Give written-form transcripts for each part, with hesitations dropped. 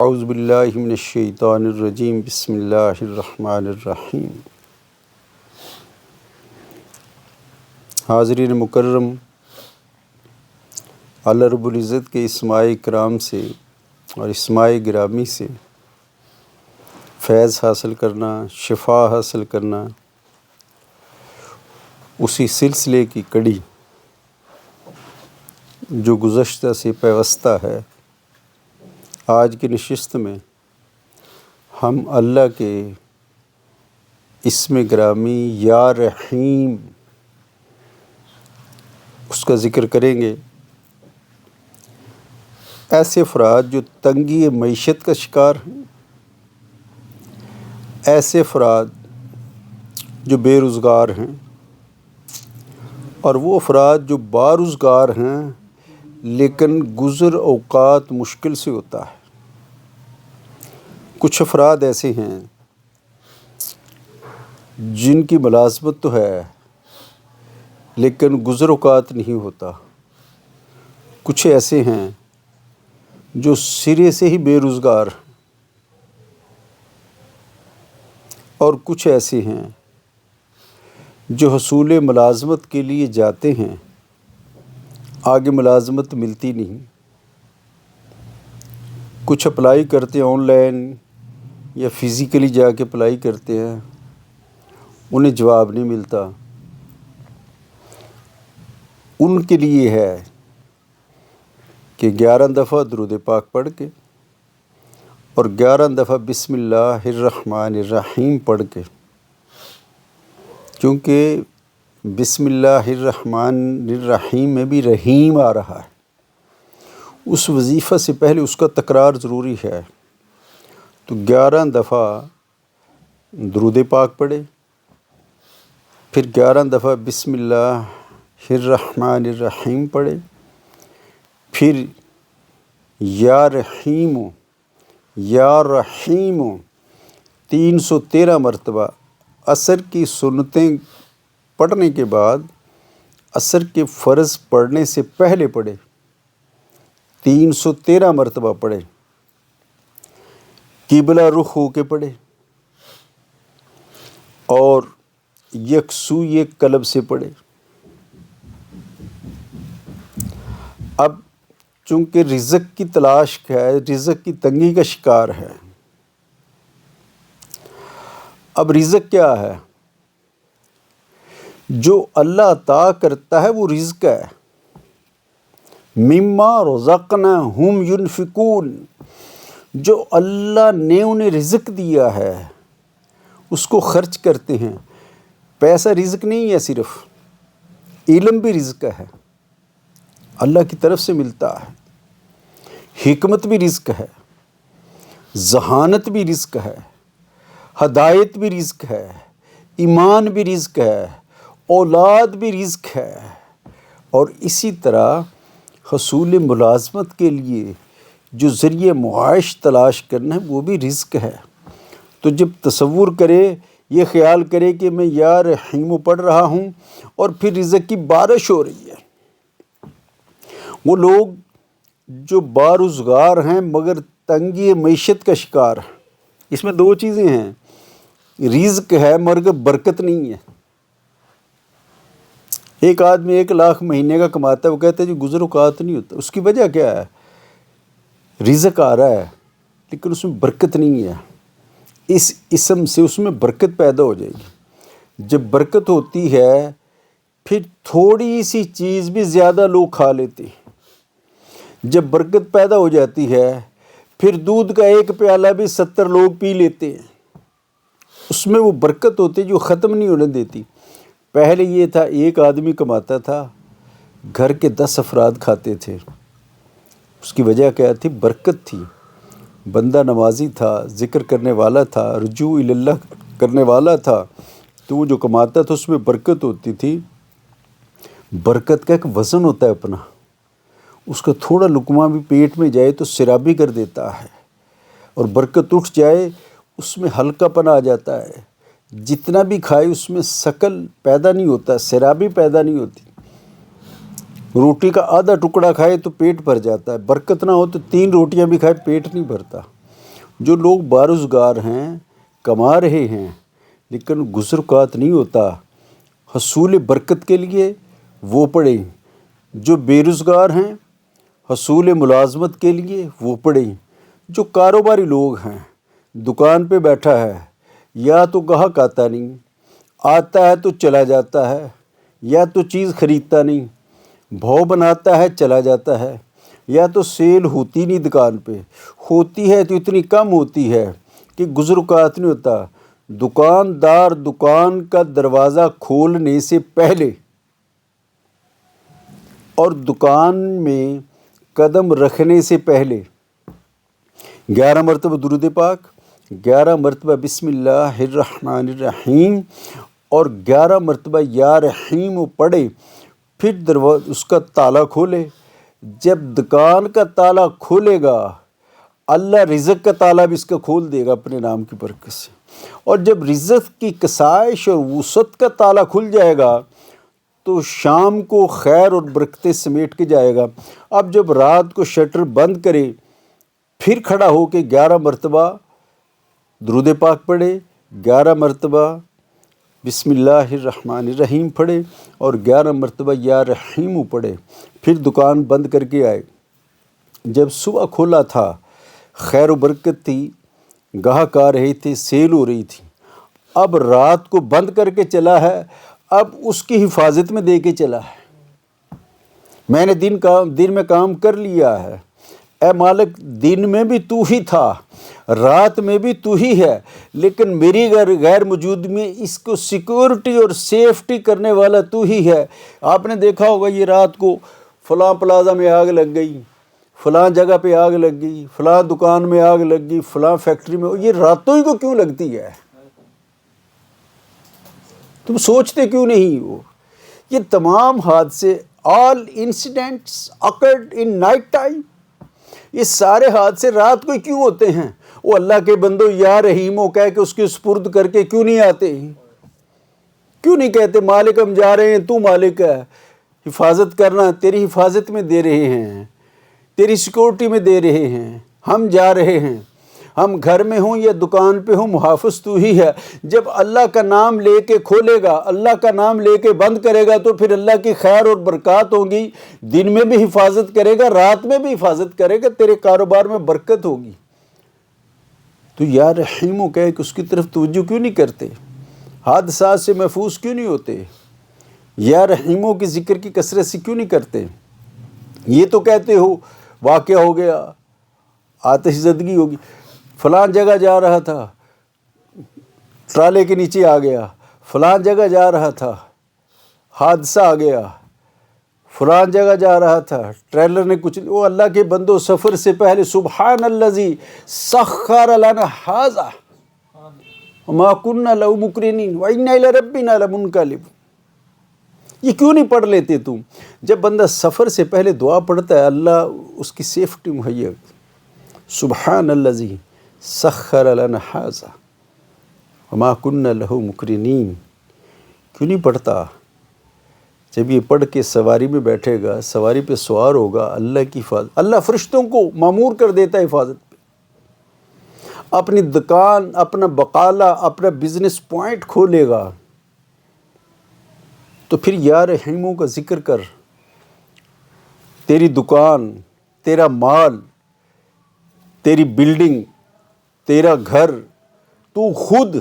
اعوذ باللہ من الشیطان الرجیم بسم اللہ الرحمن الرحیم۔ حاضرین مکرم، اللہ رب العزت کے اسماء کرام سے اور اسماء گرامی سے فیض حاصل کرنا، شفا حاصل کرنا، اسی سلسلے کی کڑی جو گزشتہ سے پیوستہ ہے۔ آج کی نشست میں ہم اللہ کے اسم گرامی یا رحیم اس کا ذکر کریں گے۔ ایسے افراد جو تنگی معیشت کا شکار ہیں، ایسے افراد جو بے روزگار ہیں، اور وہ افراد جو باروزگار ہیں لیکن گزر اوقات مشکل سے ہوتا ہے۔ کچھ افراد ایسے ہیں جن کی ملازمت تو ہے لیکن گزر اوقات نہیں ہوتا۔ کچھ ایسے ہیں جو سرے سے ہی بے روزگار، اور کچھ ایسے ہیں جو حصول ملازمت کے لیے جاتے ہیں، آگے ملازمت ملتی نہیں۔ کچھ اپلائی کرتے ہیں آن لائن یا فزیکلی جا کے اپلائی کرتے ہیں، انہیں جواب نہیں ملتا۔ ان کے لیے ہے کہ 11 دفعہ درود پاک پڑھ کے اور 11 دفعہ بسم اللہ الرحمن الرحیم پڑھ کے، کیونکہ بسم اللہ الرحمن الرحیم میں بھی رحیم آ رہا ہے، اس وظیفہ سے پہلے اس کا تکرار ضروری ہے۔ تو 11 دفعہ درود پاک پڑھے، پھر 11 دفعہ بسم اللہ الرحمن الرحیم پڑھے، پھر یا رحیم یا رحیم 313 مرتبہ عصر کی سنتیں پڑھنے کے بعد عصر کے فرض پڑھنے سے پہلے پڑھے، 313 مرتبہ پڑھے، قبلہ رخ ہو کے پڑھے اور یکسوئی قلب سے پڑھے۔ اب چونکہ رزق کی تلاش ہے، رزق کی تنگی کا شکار ہے۔ اب رزق کیا ہے؟ جو اللہ عطا کرتا ہے وہ رزق ہے۔ مما رزقناہم ینفقون، جو اللہ نے انہیں رزق دیا ہے اس کو خرچ کرتے ہیں۔ پیسہ رزق نہیں ہے، صرف علم بھی رزق ہے، اللہ کی طرف سے ملتا ہے۔ حکمت بھی رزق ہے، ذہانت بھی رزق ہے، ہدایت بھی رزق ہے، ایمان بھی رزق ہے، اولاد بھی رزق ہے، اور اسی طرح حصول ملازمت کے لیے جو ذریعہ معاش تلاش کرنا ہے وہ بھی رزق ہے۔ تو جب تصور کرے، یہ خیال کرے کہ میں یا رحیم پڑھ رہا ہوں اور پھر رزق کی بارش ہو رہی ہے۔ وہ لوگ جو باروزگار ہیں مگر تنگی معیشت کا شکار ہیں، اس میں دو چیزیں ہیں، رزق ہے مگر برکت نہیں ہے۔ ایک آدمی 1 لاکھ مہینے کا کماتا ہے، وہ کہتا ہے جی گزر اوقات نہیں ہوتا۔ اس کی وجہ کیا ہے؟ رزق آ رہا ہے لیکن اس میں برکت نہیں ہے۔ اس اسم سے اس میں برکت پیدا ہو جائے گی۔ جب برکت ہوتی ہے پھر تھوڑی سی چیز بھی زیادہ لوگ کھا لیتے ہیں۔ جب برکت پیدا ہو جاتی ہے پھر دودھ کا 1 پیالہ بھی 70 لوگ پی لیتے ہیں۔ اس میں وہ برکت ہوتی جو ختم نہیں ہونے دیتی۔ پہلے یہ تھا، ایک آدمی کماتا تھا، گھر کے 10 افراد کھاتے تھے۔ اس کی وجہ کیا تھی؟ برکت تھی۔ بندہ نمازی تھا، ذکر کرنے والا تھا، رجوع اللہ کرنے والا تھا، تو وہ جو کماتا تھا اس میں برکت ہوتی تھی۔ برکت کا ایک وزن ہوتا ہے اپنا، اس کا تھوڑا لقمہ بھی پیٹ میں جائے تو سرابی کر دیتا ہے، اور برکت اٹھ جائے اس میں ہلکا پن آ جاتا ہے۔ جتنا بھی کھائے اس میں ثقل پیدا نہیں ہوتا، سرابی پیدا نہیں ہوتی۔ روٹی کا آدھا ٹکڑا کھائے تو پیٹ بھر جاتا ہے، برکت نہ ہو تو 3 روٹیاں بھی کھائے پیٹ نہیں بھرتا۔ جو لوگ باروزگار ہیں، کما رہے ہیں، لیکن گزر اوقات نہیں ہوتا، حصول برکت کے لیے وہ پڑھیں۔ جو بے روزگار ہیں، حصول ملازمت کے لیے وہ پڑھیں۔ جو کاروباری لوگ ہیں، دکان پہ بیٹھا ہے، یا تو گاہک آتا نہیں، آتا ہے تو چلا جاتا ہے، یا تو چیز خریدتا نہیں، بھاؤ بناتا ہے چلا جاتا ہے، یا تو سیل ہوتی نہیں، دکان پہ ہوتی ہے تو اتنی کم ہوتی ہے کہ گزر اوقات نہیں ہوتا۔ دکاندار دکان کا دروازہ کھولنے سے پہلے اور دکان میں قدم رکھنے سے پہلے 11 مرتبہ درود پاک، 11 مرتبہ بسم اللہ الرحمن الرحیم اور 11 مرتبہ یا رحیم پڑھے، پھر اس کا تالا کھولے۔ جب دکان کا تالا کھولے گا، اللہ رزق کا تالا بھی اس کا کھول دے گا اپنے نام کی برکت سے، اور جب رزق کی کسائش اور وسعت کا تالا کھل جائے گا تو شام کو خیر اور برکتیں سمیٹ کے جائے گا۔ اب جب رات کو شٹر بند کرے، پھر کھڑا ہو کے 11 مرتبہ درود پاک پڑھے، 11 مرتبہ بسم اللہ الرحمن الرحیم پڑھے اور 11 مرتبہ یا رحیم پڑھے، پھر دکان بند کر کے آئے۔ جب صبح کھولا تھا، خیر و برکت تھی، گاہک آ رہے تھے، سیل ہو رہی تھی۔ اب رات کو بند کر کے چلا ہے، اب اس کی حفاظت میں دے کے چلا ہے۔ میں نے دن میں کام کر لیا ہے، اے مالک دن میں بھی تو ہی تھا، رات میں بھی تو ہی ہے، لیکن میری غیر موجود میں اس کو سیکورٹی اور سیفٹی کرنے والا تو ہی ہے۔ آپ نے دیکھا ہوگا یہ رات کو فلاں پلازا میں آگ لگ گئی، فلاں جگہ پہ آگ لگ گئی، فلاں دکان میں آگ لگ گئی، فلاں فیکٹری میں، یہ راتوں ہی کو کیوں لگتی ہے؟ تم سوچتے کیوں نہیں ہو؟ یہ تمام حادثے all incidents occurred in night time، یہ سارے حادثے رات کو کیوں ہوتے ہیں؟ وہ اللہ کے بندو یا رحیمو کہہ کے اس کے سپرد کر کے کیوں نہیں آتے؟ کیوں نہیں کہتے مالک ہم جا رہے ہیں، تو مالک ہے، حفاظت کرنا، تیری حفاظت میں دے رہے ہیں، تیری سیکورٹی میں دے رہے ہیں، ہم جا رہے ہیں، ہم گھر میں ہوں یا دکان پہ ہوں، محافظ تو ہی ہے۔ جب اللہ کا نام لے کے کھولے گا، اللہ کا نام لے کے بند کرے گا تو پھر اللہ کی خیر اور برکات ہوں گی، دن میں بھی حفاظت کرے گا، رات میں بھی حفاظت کرے گا، تیرے کاروبار میں برکت ہوگی۔ تو یا رحیمو کہے کہ اس کی طرف توجہ کیوں نہیں کرتے؟ حادثات سے محفوظ کیوں نہیں ہوتے؟ یا رحیمو کی ذکر کی کثرت سے کیوں نہیں کرتے؟ یہ تو کہتے ہو واقعہ ہو گیا، آتش زدگی ہوگی، فلاں جگہ جا رہا تھا، ٹرالے کے نیچے آ گیا، فلاں جگہ جا رہا تھا، حادثہ آ گیا، فلاں جگہ جا رہا تھا، ٹریلر نے کچھ، وہ اللہ کے بندو سفر سے پہلے سبحان الذی سخر لنا ھذا وما كنا له مقرنین وانا الی ربنا لمنقلبون۔ یہ کیوں نہیں پڑھ لیتے تم؟ جب بندہ سفر سے پہلے دعا پڑھتا ہے، اللہ اس کی سیفٹی مہیا، سبحان الذی سخر لنا ھذا وما كنا له مقرنین، کیوں نہیں پڑھتا؟ جب یہ پڑھ کے سواری میں بیٹھے گا، سواری پہ سوار ہوگا، اللہ کی حفاظت، اللہ فرشتوں کو مامور کر دیتا ہے حفاظت پہ۔ اپنی دکان، اپنا بقالہ، اپنا بزنس پوائنٹ کھولے گا تو پھر یا رحیموں کا ذکر کر۔ تیری دکان، تیرا مال، تیری بلڈنگ، تیرا گھر، تو خود،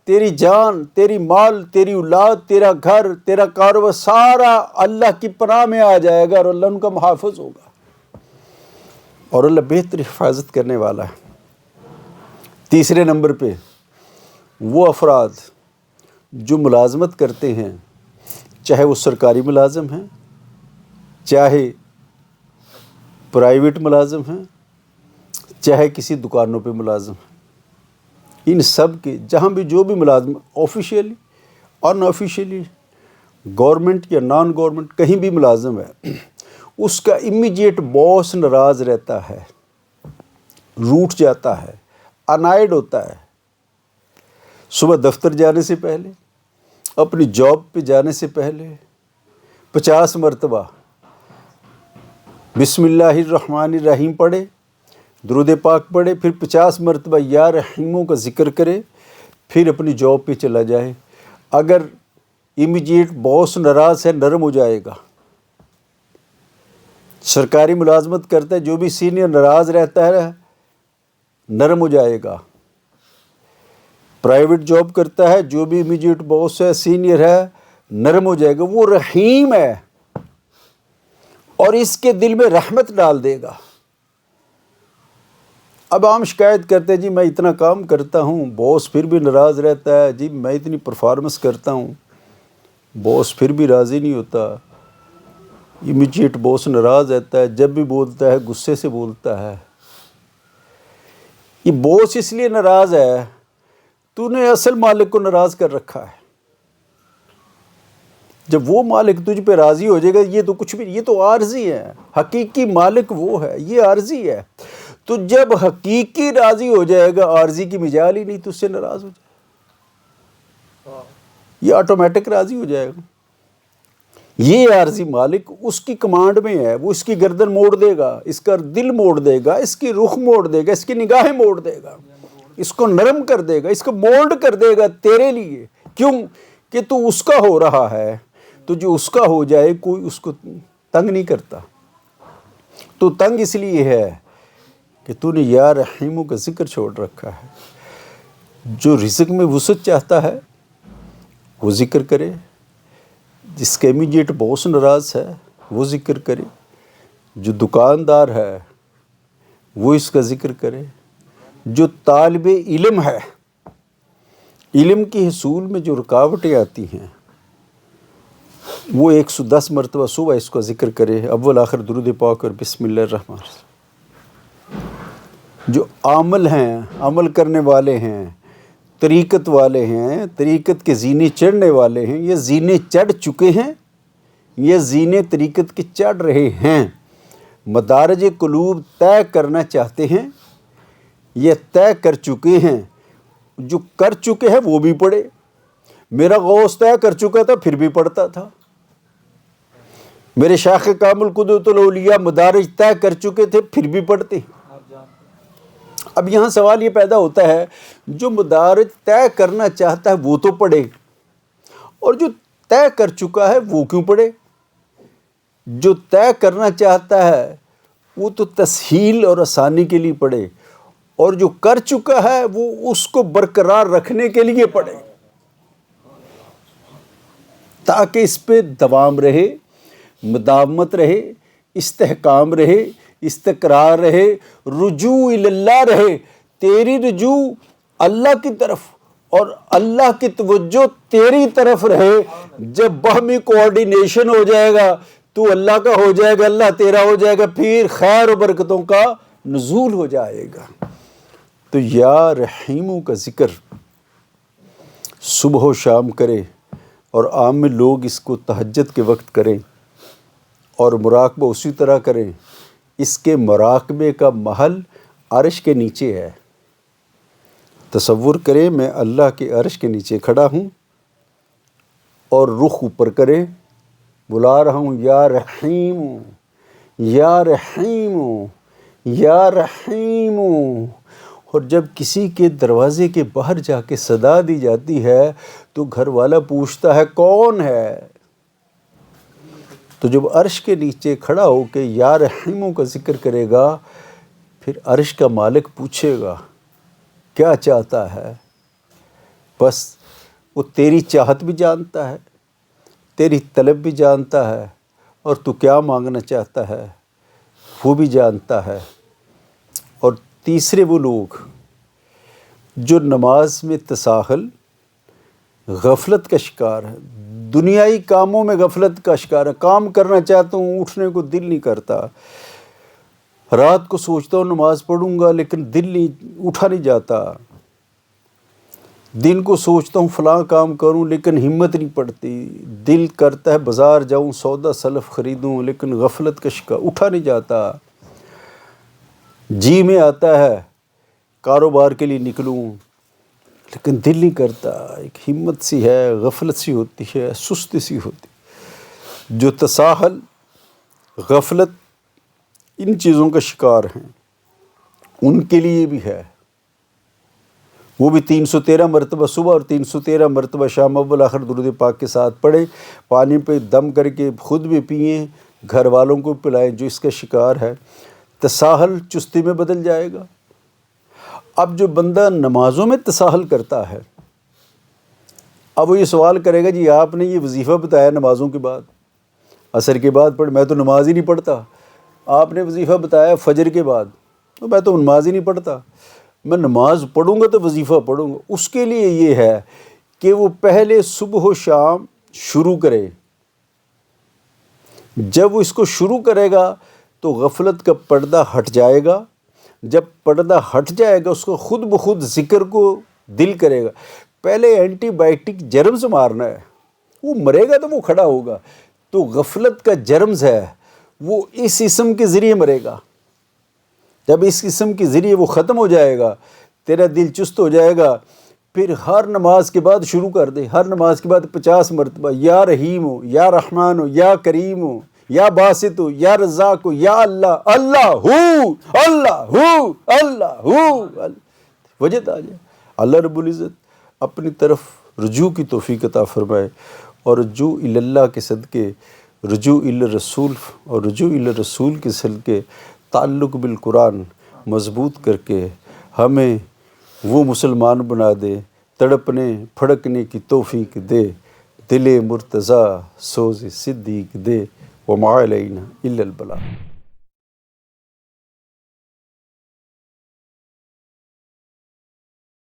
تیری جان، تیری مال، تیری اولاد، تیرا گھر، تیرا کاروبار، سارا اللہ کی پناہ میں آ جائے گا اور اللہ ان کا محافظ ہوگا، اور اللہ بہتر حفاظت کرنے والا ہے۔ تیسرے نمبر پہ وہ افراد جو ملازمت کرتے ہیں، چاہے وہ سرکاری ملازم ہیں، چاہے پرائیویٹ ملازم ہیں، چاہے کسی دکانوں پہ ملازم ہیں، ان سب کے جہاں بھی جو بھی ملازم، آفیشیلی اور نا آفیشیلی، گورنمنٹ یا نان گورنمنٹ، کہیں بھی ملازم ہے، اس کا امیجیٹ باس ناراض رہتا ہے، روٹھ جاتا ہے، انائڈ ہوتا ہے۔ صبح دفتر جانے سے پہلے، اپنی جاب پہ جانے سے پہلے 50 مرتبہ بسم اللہ الرحمن الرحیم پڑھے، درود پاک پڑھے، پھر 50 مرتبہ یا رحیموں کا ذکر کرے، پھر اپنی جاب پہ چلا جائے۔ اگر امیجیٹ باس ناراض ہے، نرم ہو جائے گا۔ سرکاری ملازمت کرتا ہے، جو بھی سینئر ناراض رہتا ہے نرم ہو جائے گا۔ پرائیویٹ جاب کرتا ہے، جو بھی امیجیٹ باس ہے، سینئر ہے، نرم ہو جائے گا۔ وہ رحیم ہے اور اس کے دل میں رحمت ڈال دے گا۔ اب عام شکایت کرتے ہیں جی میں اتنا کام کرتا ہوں، باس پھر بھی ناراض رہتا ہے، جی میں اتنی پرفارمنس کرتا ہوں، باس پھر بھی راضی نہیں ہوتا، امیجیٹ باس ناراض رہتا ہے، جب بھی بولتا ہے غصے سے بولتا ہے۔ یہ باس اس لیے ناراض ہے، تو نے اصل مالک کو ناراض کر رکھا ہے۔ جب وہ مالک تجھ پہ راضی ہو جائے گا، یہ تو کچھ بھی، یہ تو عارضی ہے، حقیقی مالک وہ ہے، یہ عارضی ہے۔ تو جب حقیقی راضی ہو جائے گا، عارضی کی مجال ہی نہیں، تو اس سے ناراض ہو جائے گا، یہ آٹومیٹک راضی ہو جائے گا۔ یہ عارضی مالک اس کی کمانڈ میں ہے، وہ اس کی گردن موڑ دے گا، اس کا دل موڑ دے گا، اس کی رخ موڑ دے گا، اس کی نگاہیں موڑ دے گا، اس کو نرم کر دے گا، اس کو مولڈ کر دے گا تیرے لیے۔ کیوں کہ تو اس کا ہو رہا ہے، تو جو اس کا ہو جائے کوئی اس کو تنگ نہیں کرتا۔ تو تنگ اس لیے ہے کہ تو نے یا رحیموں کا ذکر چھوڑ رکھا ہے۔ جو رزق میں وسعت چاہتا ہے وہ ذکر کرے، جس کے امیجیٹ باس ناراض ہے وہ ذکر کرے، جو دکاندار ہے وہ اس کا ذکر کرے، جو طالب علم ہے، علم کے حصول میں جو رکاوٹیں آتی ہیں وہ 110 مرتبہ صبح اس کا ذکر کرے، اول آخر درود پاک اور بسم اللہ الرحمن الرحیم۔ جو عامل ہیں، عمل کرنے والے ہیں، طریقت والے ہیں، طریقت کے زینے چڑھنے والے ہیں، یہ زینے چڑھ چکے ہیں، یہ زینے طریقت کے چڑھ رہے ہیں، مدارج قلوب طے کرنا چاہتے ہیں، یہ طے کر چکے ہیں۔ جو کر چکے ہیں وہ بھی پڑھے۔ میرا غوث طے کر چکا تھا پھر بھی پڑھتا تھا، میرے شیخ کامل قدوۃ الاولیاء مدارج طے کر چکے تھے پھر بھی پڑھتے ہیں۔ اب یہاں سوال یہ پیدا ہوتا ہے، جو مدارج طے کرنا چاہتا ہے وہ تو پڑھے، اور جو طے کر چکا ہے وہ کیوں پڑھے؟ جو طے کرنا چاہتا ہے وہ تو تسہیل اور آسانی کے لیے پڑھے، اور جو کر چکا ہے وہ اس کو برقرار رکھنے کے لیے پڑھے، تاکہ اس پہ دوام رہے، مداومت رہے، استحکام رہے، استقرار رہے، رجوع اللہ رہے، تیری رجوع اللہ کی طرف اور اللہ کی توجہ تیری طرف رہے۔ جب باہمی کوارڈینیشن ہو جائے گا تو اللہ کا ہو جائے گا، اللہ تیرا ہو جائے گا، پھر خیر و برکتوں کا نزول ہو جائے گا۔ تو یا رحیموں کا ذکر صبح و شام کرے، اور عام میں لوگ اس کو تہجد کے وقت کریں، اور مراقبہ اسی طرح کریں۔ اس کے مراقبے کا محل عرش کے نیچے ہے۔ تصور کریں میں اللہ کے عرش کے نیچے کھڑا ہوں اور رخ اوپر کریں، بلا رہا ہوں یا رحیم یا رحیم یا رحیم، اور جب کسی کے دروازے کے باہر جا کے صدا دی جاتی ہے تو گھر والا پوچھتا ہے کون ہے؟ تو جب عرش کے نیچے کھڑا ہو کے یا رحیموں کا ذکر کرے گا، پھر عرش کا مالک پوچھے گا کیا چاہتا ہے؟ بس وہ تیری چاہت بھی جانتا ہے، تیری طلب بھی جانتا ہے، اور تو کیا مانگنا چاہتا ہے وہ بھی جانتا ہے۔ اور تیسرے وہ لوگ جو نماز میں تساہل، غفلت کا شکار ہے، دنیائی کاموں میں غفلت کا شکار ہے، کام کرنا چاہتا ہوں اٹھنے کو دل نہیں کرتا، رات کو سوچتا ہوں نماز پڑھوں گا لیکن دل نہیں، اٹھا نہیں جاتا، دن کو سوچتا ہوں فلاں کام کروں لیکن ہمت نہیں پڑتی، دل کرتا ہے بازار جاؤں سودا سلف خریدوں لیکن غفلت کا شکار، اٹھا نہیں جاتا، جی میں آتا ہے کاروبار کے لیے نکلوں لیکن دل نہیں کرتا، ایک ہمت سی ہے، غفلت سی ہوتی ہے، سستی سی ہوتی۔ جو تساہل، غفلت، ان چیزوں کا شکار ہیں، ان کے لیے بھی ہے، وہ بھی 313 مرتبہ صبح اور 313 مرتبہ شام اول آخر درود پاک کے ساتھ پڑھیں، پانی پہ دم کر کے خود بھی پئیں، گھر والوں کو پلائیں جو اس کا شکار ہے، تساہل چستی میں بدل جائے گا۔ اب جو بندہ نمازوں میں تساہل کرتا ہے، اب وہ یہ سوال کرے گا جی آپ نے یہ وظیفہ بتایا نمازوں کے بعد، عصر کے بعد پڑھ، میں تو نماز ہی نہیں پڑھتا، آپ نے وظیفہ بتایا فجر کے بعد، تو میں تو نماز ہی نہیں پڑھتا، میں نماز پڑھوں گا تو وظیفہ پڑھوں گا۔ اس کے لیے یہ ہے کہ وہ پہلے صبح و شام شروع کرے، جب وہ اس کو شروع کرے گا تو غفلت کا پردہ ہٹ جائے گا، جب پردہ ہٹ جائے گا اس کو خود بخود ذکر کو دل کرے گا۔ پہلے اینٹی بائیوٹک جرمز مارنا ہے، وہ مرے گا تو وہ کھڑا ہوگا، تو غفلت کا جرمز ہے وہ اس اسم کے ذریعے مرے گا، جب اس اسم کے ذریعے وہ ختم ہو جائے گا تیرا دل چست ہو جائے گا، پھر ہر نماز کے بعد شروع کر دے، ہر نماز کے بعد 50 مرتبہ یا رحیم ہو یا رحمان ہو یا کریم ہو یا باسط ہو یا رزاق ہو یا اللہ، اللہ ہو اللہ ہو اللہ ہو، وجد آ جائے۔ اللہ رب العزت اپنی طرف رجوع کی توفیق عطا فرمائے، اور رجوع اللہ کے صدقے، رجوع الرسول اور رجوع الرسول کے صدقے تعلق بالقرآن مضبوط کر کے ہمیں وہ مسلمان بنا دے، تڑپنے پھڑکنے کی توفیق دے، دل مرتضیٰ سوز صدیق دے، وما علینا الا البلاغ۔